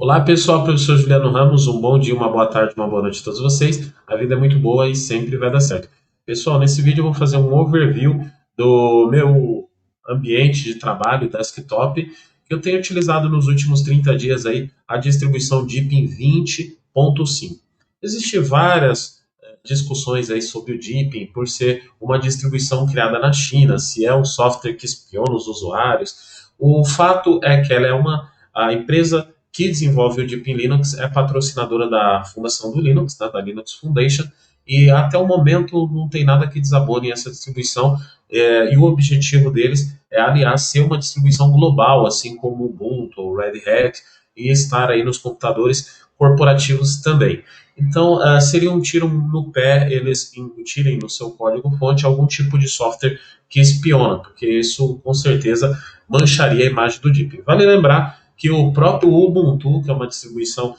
Olá pessoal, professor Juliano Ramos, um bom dia, uma boa tarde, uma boa noite a todos vocês. A vida é muito boa e sempre vai dar certo. Pessoal, nesse vídeo eu vou fazer um overview do meu ambiente de trabalho, desktop, que eu tenho utilizado nos últimos 30 dias aí, a distribuição Deepin 20.5. Existem várias discussões aí sobre o Deepin, por ser uma distribuição criada na China, se é um software que espiona os usuários. O fato é que ela é a empresa que desenvolve o Deepin Linux é patrocinadora da fundação do Linux, né, da Linux Foundation, e até o momento não tem nada que desabone essa distribuição, e o objetivo deles é, aliás, ser uma distribuição global, assim como o Ubuntu, o Red Hat, e estar aí nos computadores corporativos também. Então, seria um tiro no pé eles embutirem no seu código-fonte algum tipo de software que espiona, porque isso, com certeza, mancharia a imagem do Deepin. Vale lembrar que o próprio Ubuntu, que é uma distribuição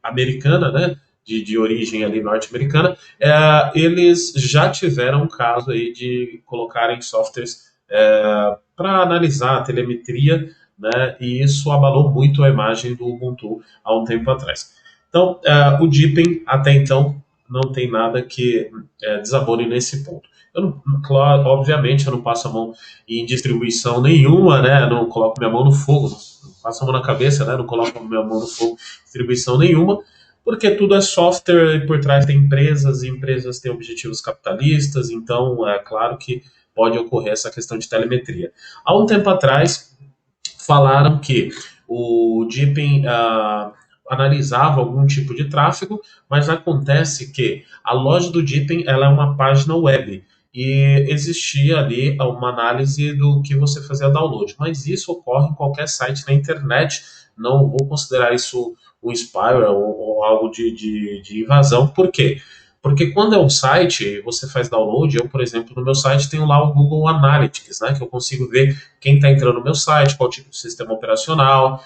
americana, né, de origem ali norte-americana, eles já tiveram um caso aí de colocarem softwares para analisar a telemetria, né, e isso abalou muito a imagem do Ubuntu há um tempo atrás. Então, o Deepin, até então, não tem nada que desabone nesse ponto. Eu não, claro, obviamente, eu não passo a mão em distribuição nenhuma, né? Não coloco minha mão no fogo, não passo a mão na cabeça, né? Não coloco minha mão no fogo, distribuição nenhuma, porque tudo é software e por trás tem empresas, e empresas têm objetivos capitalistas, então é claro que pode ocorrer essa questão de telemetria. Há um tempo atrás, falaram que o Deepin analisava algum tipo de tráfego, mas acontece que a loja do Deepin ela é uma página web e existia ali uma análise do que você fazia download, mas isso ocorre em qualquer site na internet, não vou considerar isso um spyware ou algo de invasão, por quê? Porque quando é um site, você faz download, eu, por exemplo, no meu site tenho lá o Google Analytics, né, que eu consigo ver quem está entrando no meu site, qual tipo de sistema operacional,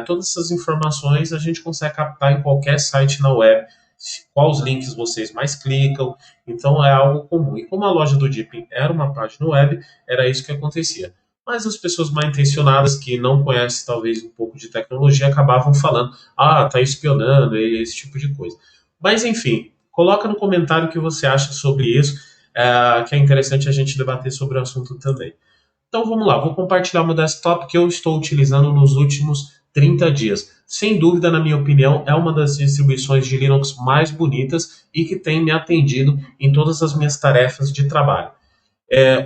todas essas informações a gente consegue captar em qualquer site na web, quais links vocês mais clicam, então é algo comum. E como a loja do Deepin era uma página web, era isso que acontecia. Mas as pessoas mal intencionadas que não conhecem talvez um pouco de tecnologia acabavam falando, tá espionando, esse tipo de coisa. Mas enfim, coloca no comentário o que você acha sobre isso, que é interessante a gente debater sobre o assunto também. Então vamos lá, vou compartilhar meu desktop que eu estou utilizando nos últimos 30 dias. Sem dúvida, na minha opinião, é uma das distribuições de Linux mais bonitas e que tem me atendido em todas as minhas tarefas de trabalho.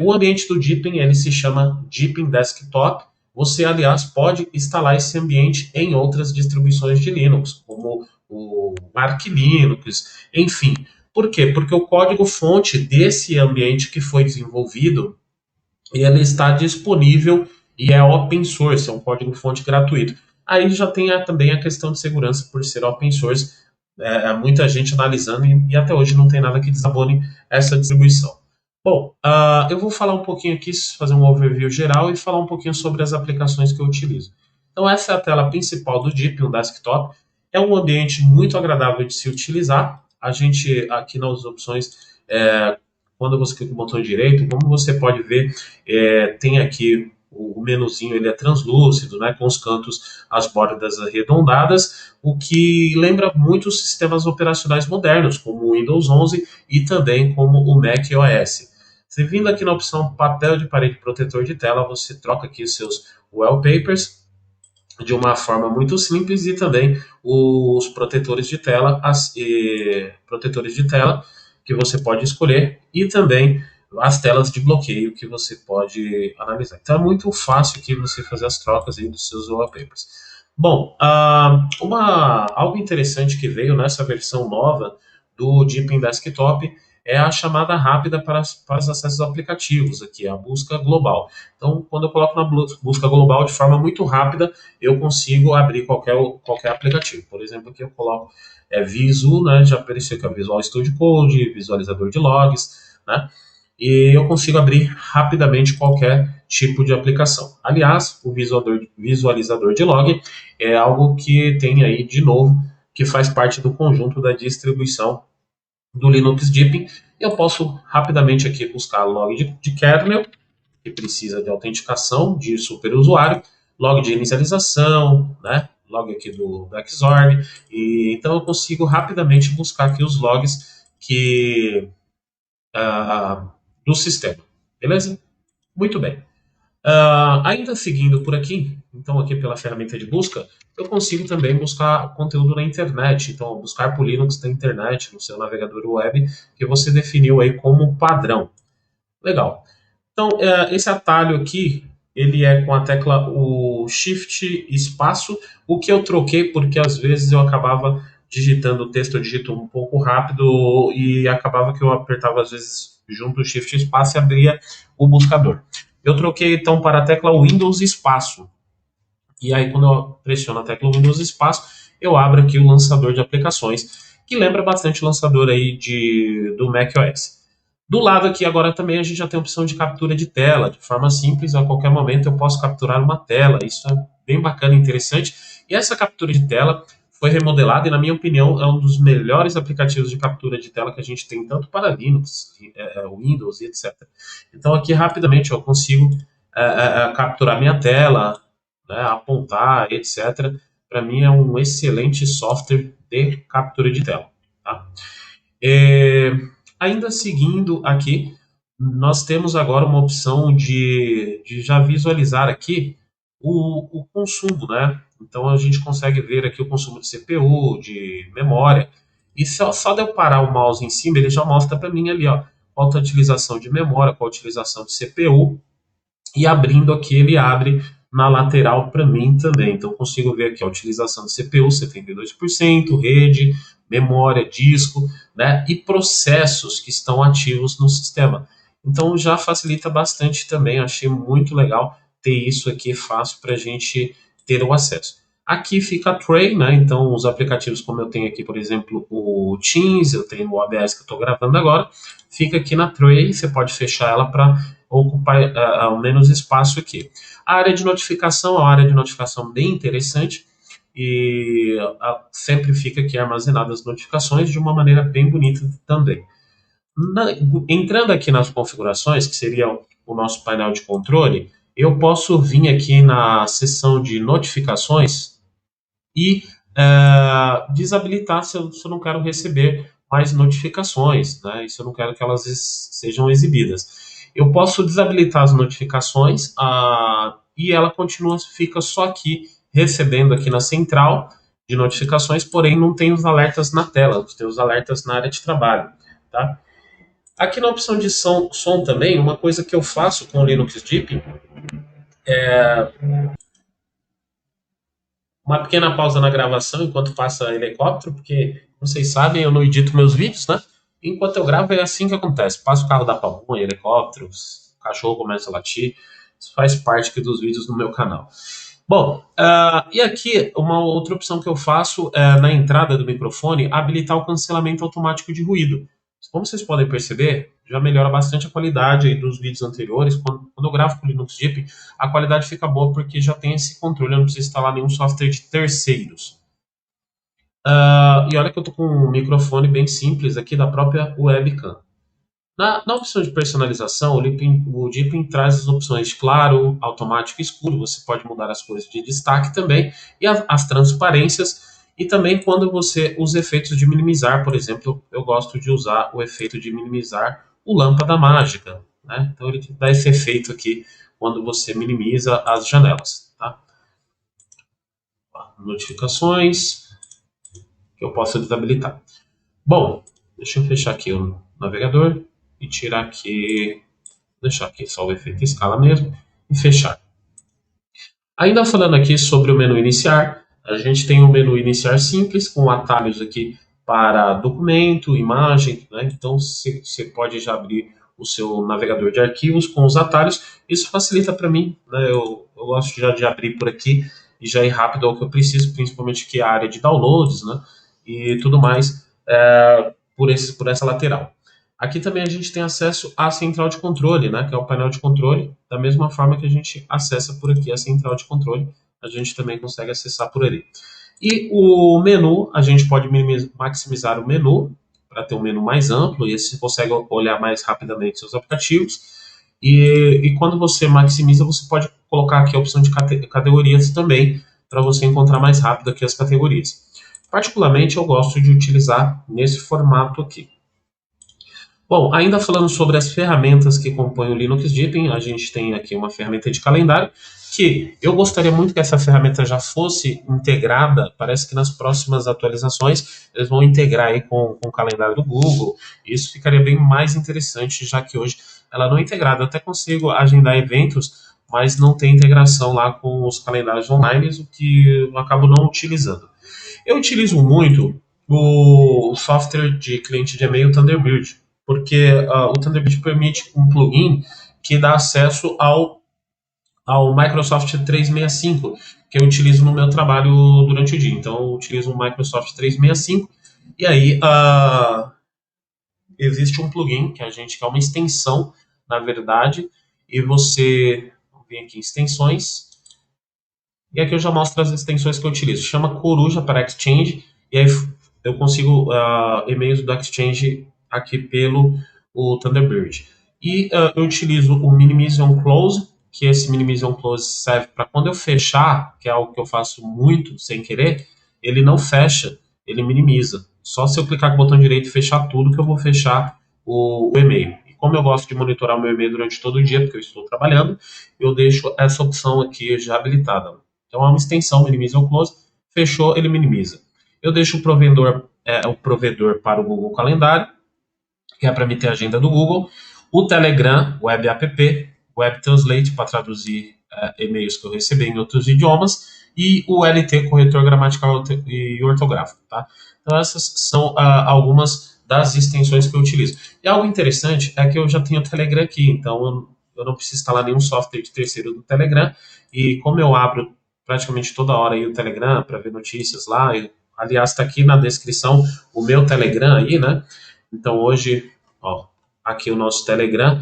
O ambiente do Deepin ele se chama Deepin Desktop. Você, aliás, pode instalar esse ambiente em outras distribuições de Linux, como o Arch Linux, enfim. Por quê? Porque o código-fonte desse ambiente que foi desenvolvido ele está disponível e é open source, é um código-fonte gratuito. Aí já tem também a questão de segurança por ser open source, muita gente analisando e até hoje não tem nada que desabone essa distribuição. Bom, eu vou falar um pouquinho aqui, fazer um overview geral e falar um pouquinho sobre as aplicações que eu utilizo. Então essa é a tela principal do Deepin, o desktop. É um ambiente muito agradável de se utilizar. A gente aqui nas opções, quando você clica no botão direito, como você pode ver, tem aqui o menuzinho, ele é translúcido, né, com os cantos, as bordas arredondadas, o que lembra muito os sistemas operacionais modernos, como o Windows 11 e também como o Mac OS. Você vindo aqui na opção papel de parede protetor de tela, você troca aqui os seus wallpapers de uma forma muito simples e também os protetores de tela, protetores de tela que você pode escolher e também as telas de bloqueio que você pode analisar. Então é muito fácil aqui você fazer as trocas aí dos seus wallpapers. Bom, algo interessante que veio nessa versão nova do Deepin Desktop é a chamada rápida para os acessos aplicativos, aqui, a busca global. Então, quando eu coloco na busca global de forma muito rápida, eu consigo abrir qualquer aplicativo. Por exemplo, aqui eu coloco Visu, né, já apareceu aqui, Visual Studio Code, visualizador de logs, né, e eu consigo abrir rapidamente qualquer tipo de aplicação. Aliás, o visualizador de log é algo que tem aí, de novo, que faz parte do conjunto da distribuição do Linux Deepin. Eu posso rapidamente aqui buscar log de kernel, que precisa de autenticação de superusuário, log de inicialização, né, log aqui do Xorg, e então eu consigo rapidamente buscar aqui os logs que, ah, do sistema, beleza? Muito bem. Ainda seguindo por aqui, então aqui pela ferramenta de busca, eu consigo também buscar conteúdo na internet. Então, buscar por Linux na internet, no seu navegador web, que você definiu aí como padrão. Legal. Então, esse atalho aqui, ele é com a tecla o Shift espaço, o que eu troquei porque às vezes eu acabava digitando o texto, eu digito um pouco rápido e acabava que eu apertava às vezes junto o Shift espaço e abria o buscador. Eu troquei então para a tecla Windows espaço. E aí quando eu pressiono a tecla Windows espaço, eu abro aqui o lançador de aplicações, que lembra bastante o lançador aí do macOS. Do lado aqui agora também a gente já tem a opção de captura de tela, de forma simples, a qualquer momento eu posso capturar uma tela, isso é bem bacana e interessante. E essa captura de tela foi remodelada e, na minha opinião, é um dos melhores aplicativos de captura de tela que a gente tem, tanto para Linux, Windows e etc. Então aqui rapidamente eu consigo capturar minha tela, né, apontar, etc. Para mim é um excelente software de captura de tela. Tá? É, ainda seguindo aqui, nós temos agora uma opção de já visualizar aqui o consumo, né? Então a gente consegue ver aqui o consumo de CPU, de memória, e só de eu parar o mouse em cima, ele já mostra para mim ali, ó, qual a utilização de memória, qual a utilização de CPU, e abrindo aqui ele abre na lateral para mim também. Então consigo ver aqui a utilização do CPU, 72%, rede, memória, disco, né, e processos que estão ativos no sistema. Então já facilita bastante também, achei muito legal ter isso aqui fácil para a gente ter o acesso. Aqui fica a tray, né? Então os aplicativos como eu tenho aqui, por exemplo, o Teams, eu tenho o OBS que eu estou gravando agora, fica aqui na tray, você pode fechar ela para ocupar menos espaço aqui. A área de notificação é uma área de notificação bem interessante e sempre fica aqui armazenadas as notificações de uma maneira bem bonita também. Entrando aqui nas configurações, que seria o nosso painel de controle, eu posso vir aqui na seção de notificações e desabilitar se eu não quero receber mais notificações, né? E se eu não quero que elas sejam exibidas. Eu posso desabilitar as notificações e ela fica só aqui recebendo aqui na central de notificações, porém não tem os alertas na tela, tem os alertas na área de trabalho, tá? Aqui na opção de som também, uma coisa que eu faço com o Linux Deep, uma pequena pausa na gravação enquanto passa helicóptero, porque, como vocês sabem, eu não edito meus vídeos, né? Enquanto eu gravo é assim que acontece. Passa o carro da pamonha, helicópteros, o cachorro começa a latir. Isso faz parte aqui dos vídeos do meu canal. Bom, e aqui uma outra opção que eu faço é na entrada do microfone, habilitar o cancelamento automático de ruído. Como vocês podem perceber, já melhora bastante a qualidade aí dos vídeos anteriores. Quando eu gravo com o Linux Deep, a qualidade fica boa porque já tem esse controle, eu não preciso instalar nenhum software de terceiros. E olha que eu estou com um microfone bem simples aqui da própria webcam. Na opção de personalização, o Deepin traz as opções de claro, automático e escuro. Você pode mudar as cores de destaque também e as transparências. E também quando você usa efeitos de minimizar, por exemplo, eu gosto de usar o efeito de minimizar o lâmpada mágica, né? Então ele dá esse efeito aqui quando você minimiza as janelas, tá? Notificações que eu posso desabilitar. Bom, deixa eu fechar aqui o navegador e tirar aqui, deixar aqui só o efeito escala mesmo e fechar. Ainda falando aqui sobre o menu iniciar, a gente tem o menu iniciar simples com atalhos aqui para documento, imagem, né? Então você pode já abrir o seu navegador de arquivos com os atalhos. Isso facilita para mim, né? Eu gosto já de abrir por aqui e já ir rápido ao que eu preciso, principalmente aqui a área de downloads, né? E tudo mais por essa lateral. Aqui também a gente tem acesso à central de controle, né, que é o painel de controle. Da mesma forma que a gente acessa por aqui a central de controle, a gente também consegue acessar por ali. E o menu, a gente pode maximizar o menu para ter um menu mais amplo e você consegue olhar mais rapidamente seus aplicativos. E quando você maximiza, você pode colocar aqui a opção de categorias também, para você encontrar mais rápido aqui as categorias. Particularmente, eu gosto de utilizar nesse formato aqui. Bom, ainda falando sobre as ferramentas que compõem o Linux Deepin, a gente tem aqui uma ferramenta de calendário, que eu gostaria muito que essa ferramenta já fosse integrada, parece que nas próximas atualizações eles vão integrar aí com o calendário do Google, isso ficaria bem mais interessante, já que hoje ela não é integrada. Eu até consigo agendar eventos, mas não tem integração lá com os calendários online, o que eu acabo não utilizando. Eu utilizo muito o software de cliente de e-mail Thunderbird, porque o Thunderbird permite um plugin que dá acesso ao Microsoft 365, que eu utilizo no meu trabalho durante o dia. Então, eu utilizo o Microsoft 365 e aí existe um plugin que é uma extensão, na verdade, e você vem aqui em extensões, e aqui eu já mostro as extensões que eu utilizo. Chama Coruja para Exchange, e aí eu consigo e-mails do Exchange aqui pelo o Thunderbird. E eu utilizo o Minimize on Close, que esse Minimize on Close serve para quando eu fechar, que é algo que eu faço muito sem querer, ele não fecha, ele minimiza. Só se eu clicar com o botão direito e fechar tudo que eu vou fechar o e-mail. E como eu gosto de monitorar o meu e-mail durante todo o dia, porque eu estou trabalhando, eu deixo essa opção aqui já habilitada. Então é uma extensão, minimiza ou close, fechou, ele minimiza. Eu deixo o provedor para o Google Calendário, que é para me ter a agenda do Google, o Telegram, Web App, Web Translate para traduzir e-mails que eu recebi em outros idiomas, e o LT, corretor gramatical e ortográfico. Tá? Então essas são algumas das extensões que eu utilizo. E algo interessante é que eu já tenho o Telegram aqui, então eu não preciso instalar nenhum software de terceiro do Telegram, e como eu abro praticamente toda hora aí o Telegram para ver notícias lá, aliás, está aqui na descrição o meu Telegram aí, né? Então hoje, ó, aqui o nosso Telegram,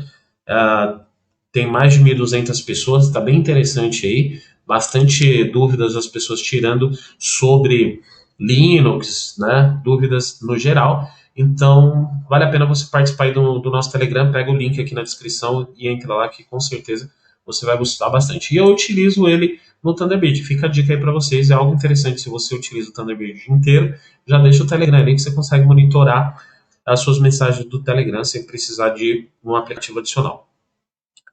tem mais de 1.200 pessoas, está bem interessante aí, bastante dúvidas das pessoas tirando sobre Linux, né, dúvidas no geral, então vale a pena você participar aí do nosso Telegram, pega o link aqui na descrição e entra lá que com certeza você vai gostar bastante. E eu utilizo ele no Thunderbird, fica a dica aí para vocês, é algo interessante se você utiliza o Thunderbird inteiro, já deixa o Telegram ali que você consegue monitorar as suas mensagens do Telegram sem precisar de um aplicativo adicional.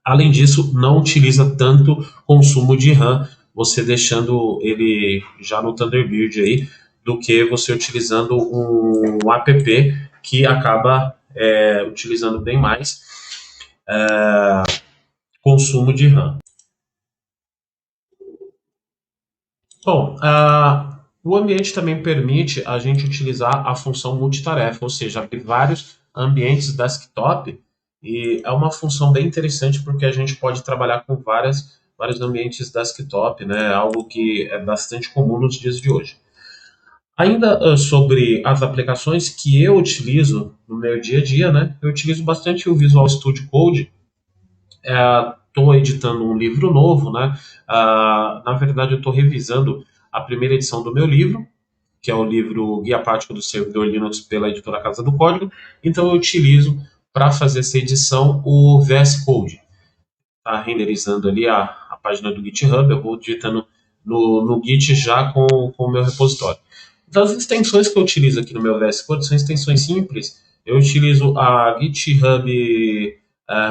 Além disso, não utiliza tanto consumo de RAM, você deixando ele já no Thunderbird aí, do que você utilizando um app que acaba utilizando bem mais consumo de RAM. Bom, o ambiente também permite a gente utilizar a função multitarefa, ou seja, abrir vários ambientes desktop, e é uma função bem interessante porque a gente pode trabalhar com vários ambientes desktop, né? Algo que é bastante comum nos dias de hoje. Ainda sobre as aplicações que eu utilizo no meu dia a dia, né? Eu utilizo bastante o Visual Studio Code. Estou editando um livro novo, né? Na verdade, eu estou revisando a primeira edição do meu livro, que é o livro Guia Prático do Servidor Linux pela editora Casa do Código. Então, eu utilizo para fazer essa edição o VS Code. Está renderizando ali a página do GitHub, eu vou digitando no Git já com o meu repositório. Então, as extensões que eu utilizo aqui no meu VS Code são extensões simples. Eu utilizo a GitHub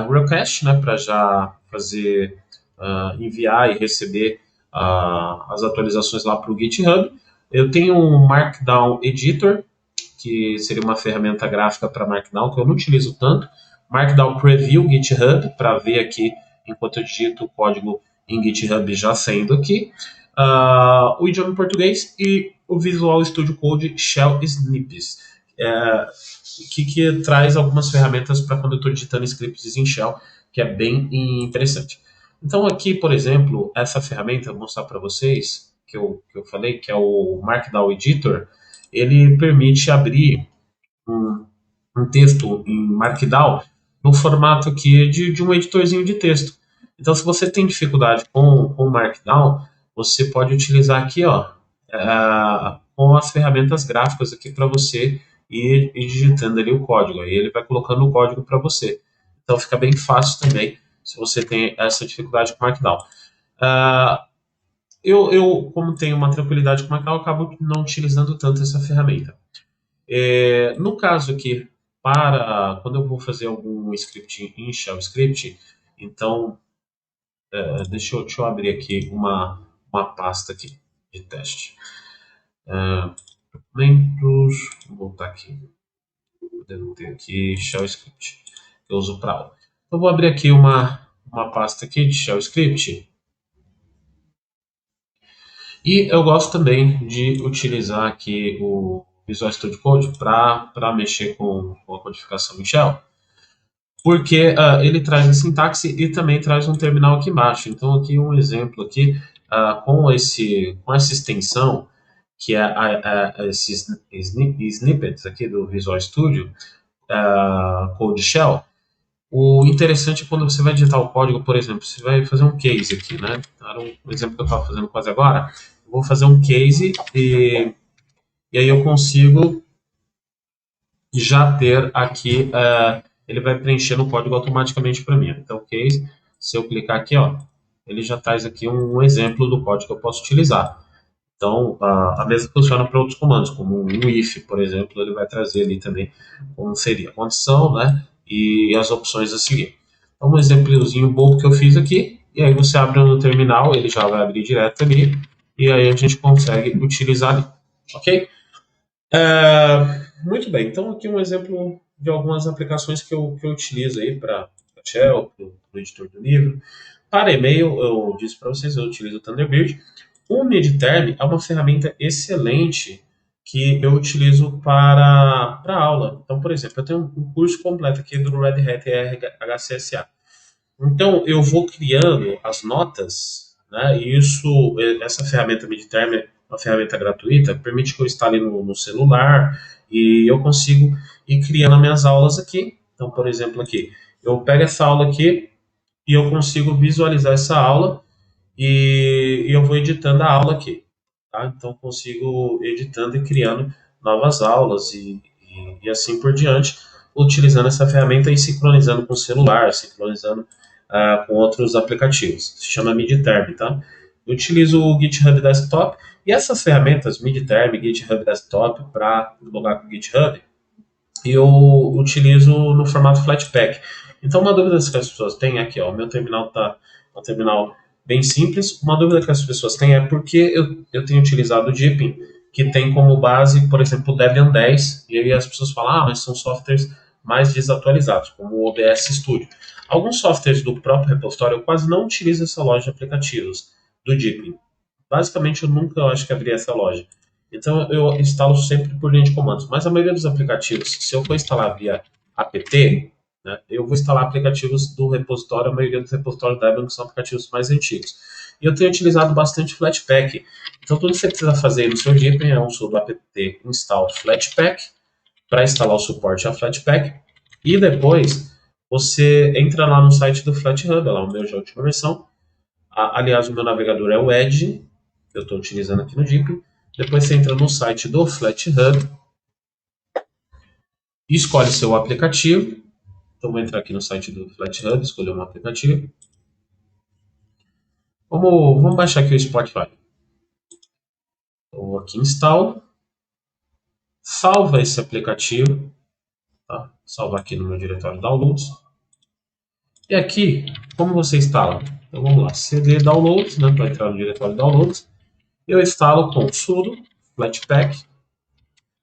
Request, né, para já fazer, enviar e receber as atualizações lá para o GitHub. Eu tenho um Markdown Editor, que seria uma ferramenta gráfica para Markdown, que eu não utilizo tanto. Markdown Preview GitHub, para ver aqui, enquanto eu digito o código em GitHub já saindo aqui. O idioma em português e o Visual Studio Code Shell Snippets, que traz algumas ferramentas para quando eu estou digitando scripts em Shell, que é bem interessante. Então aqui, por exemplo, essa ferramenta, vou mostrar para vocês, que eu falei, que é o Markdown Editor, ele permite abrir um texto em Markdown no formato aqui de um editorzinho de texto. Então, se você tem dificuldade com o Markdown, você pode utilizar aqui, ó, com as ferramentas gráficas aqui para você ir digitando ali o código. Aí ele vai colocando o código para você. Então, fica bem fácil também se você tem essa dificuldade com Markdown. como tenho uma tranquilidade com o Macau, eu acabo não utilizando tanto essa ferramenta. No caso aqui, para quando eu vou fazer algum script em Shell Script, então, deixa eu abrir aqui uma pasta aqui de teste. Documentos, vou voltar aqui, podendo ter aqui Shell Script, que eu uso para aula. Eu vou abrir aqui uma pasta aqui de Shell Script. E eu gosto também de utilizar aqui o Visual Studio Code para mexer com a codificação em Shell, porque ele traz a sintaxe e também traz um terminal aqui embaixo. Então aqui um exemplo aqui com essa extensão que é esses snippets aqui do Visual Studio Code Shell. O interessante é quando você vai digitar o código, por exemplo, você vai fazer um case aqui, né? Era um exemplo que eu estava fazendo quase agora. Eu vou fazer um case e aí eu consigo já ter aqui, ele vai preencher no código automaticamente para mim. Então, case, se eu clicar aqui, ó, ele já traz aqui um exemplo do código que eu posso utilizar. Então, a mesma funciona para outros comandos, como um if, por exemplo, ele vai trazer ali também como seria a condição, né? E as opções a seguir. Então, um exemplozinho bobo que eu fiz aqui, e aí você abre no terminal, ele já vai abrir direto ali, e aí a gente consegue utilizar ali, ok? Muito bem, então aqui um exemplo de algumas aplicações que eu utilizo aí para Shell, para o editor do livro. Para e-mail, eu disse para vocês, eu utilizo o Thunderbird. O Midterm é uma ferramenta excelente que eu utilizo para aula. Então, por exemplo, eu tenho um curso completo aqui do Red Hat RHCSA. Então, eu vou criando as notas, né? E essa ferramenta Midterm é uma ferramenta gratuita, permite que eu instale no celular e eu consigo ir criando as minhas aulas aqui. Então, por exemplo, aqui, eu pego essa aula aqui e eu consigo visualizar essa aula e eu vou editando a aula aqui, tá? Então, consigo editando e criando novas aulas e assim por diante, utilizando essa ferramenta e sincronizando com o celular, sincronizando com outros aplicativos. Se chama Midterm, tá? Eu utilizo o GitHub Desktop e essas ferramentas, Midterm, GitHub Desktop, para logar com o GitHub, eu utilizo no formato Flatpak. Então, uma dúvida que as pessoas têm aqui, ó, o meu terminal tá um terminal bem simples. Uma dúvida que as pessoas têm é por que eu tenho utilizado o Deepin, que tem como base, por exemplo, o Debian 10, e aí as pessoas falam, mas são softwares mais desatualizados, como o OBS Studio. Alguns softwares do próprio repositório eu quase não utilizo essa loja de aplicativos do Deepin. Basicamente, eu nunca acho que abri essa loja. Então, eu instalo sempre por linha de comandos. Mas a maioria dos aplicativos, se eu for instalar via apt, né, eu vou instalar aplicativos do repositório, a maioria dos repositórios da Debian são aplicativos mais antigos. E eu tenho utilizado bastante Flatpak. Então, tudo que você precisa fazer no seu Deepin é um sudo apt install Flatpak para instalar o suporte a Flatpak. E depois, você entra lá no site do FlatHub, lá o meu já é a última versão. Aliás, o meu navegador é o Edge, que eu estou utilizando aqui no Deepin. Depois você entra no site do FlatHub, escolhe seu aplicativo. Então vou entrar aqui no site do FlatHub, escolher um aplicativo. Vamos baixar aqui o Spotify. Então, vou aqui em install, salva esse aplicativo, tá? Salva aqui no meu diretório downloads. E aqui, como você instala? Então vamos lá, cd downloads, né, para entrar no diretório downloads. Eu instalo com sudo flatpak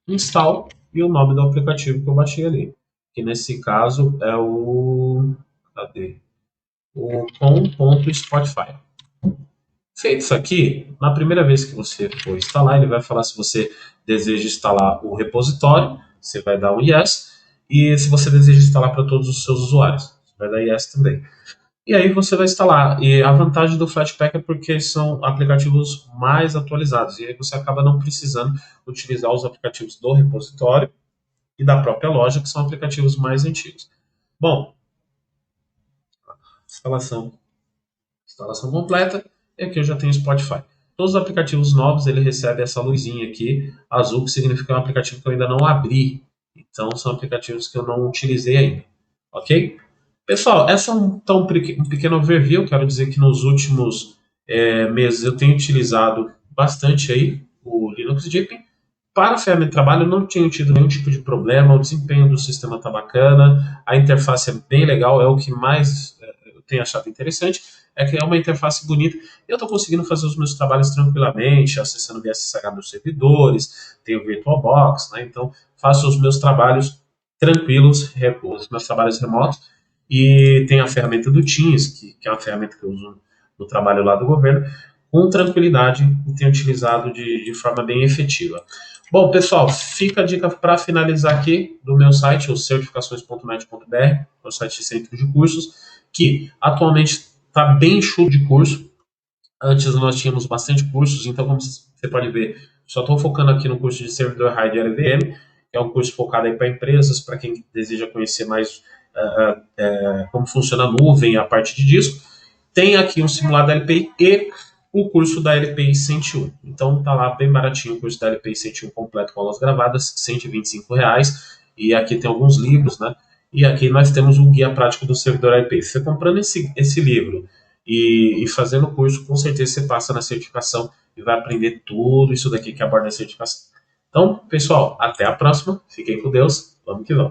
install e o nome do aplicativo que eu baixei ali, que nesse caso é o com.spotify. Feito isso aqui, na primeira vez que você for instalar, ele vai falar se você deseja instalar o repositório, você vai dar um yes, e se você deseja instalar para todos os seus usuários, você vai dar yes também. E aí você vai instalar. E a vantagem do Flatpak é porque são aplicativos mais atualizados, e aí você acaba não precisando utilizar os aplicativos do repositório e da própria loja, que são aplicativos mais antigos. Bom, instalação completa, e aqui eu já tenho o Spotify. Todos os aplicativos novos, ele recebe essa luzinha aqui, azul, que significa que é um aplicativo que eu ainda não abri. Então, são aplicativos que eu não utilizei ainda. Ok? Pessoal, essa é um pequeno overview. Quero dizer que nos últimos meses eu tenho utilizado bastante aí o Linux Deepin. Para a ferramenta de trabalho, eu não tenho tido nenhum tipo de problema, o desempenho do sistema está bacana, a interface é bem legal, é o que mais eu tenho achado interessante, é que é uma interface bonita. Eu estou conseguindo fazer os meus trabalhos tranquilamente, acessando via SSH nos servidores, tenho VirtualBox, né? Então faço os meus trabalhos tranquilos, os meus trabalhos remotos, e tem a ferramenta do Teams, que é uma ferramenta que eu uso no trabalho lá do governo, com tranquilidade e tenho utilizado de forma bem efetiva. Bom, pessoal, fica a dica para finalizar aqui do meu site, o certificações.net.br, o site de centro de cursos, que atualmente está bem enxuto de curso. Antes nós tínhamos bastante cursos, então como você pode ver, só estou focando aqui no curso de servidor RAID e LVM, que é um curso focado aí para empresas, para quem deseja conhecer mais como funciona a nuvem, a parte de disco. Tem aqui um simulado da LPI e o curso da LPI 101. Então tá lá bem baratinho o curso da LPI 101 completo com aulas gravadas, R$ 125. E aqui tem alguns livros, né? E aqui nós temos um guia prático do servidor LPI. Você comprando esse livro e fazendo o curso, com certeza você passa na certificação e vai aprender tudo isso daqui que aborda a certificação. Então, pessoal, até a próxima. Fiquem com Deus. Vamos que vamos.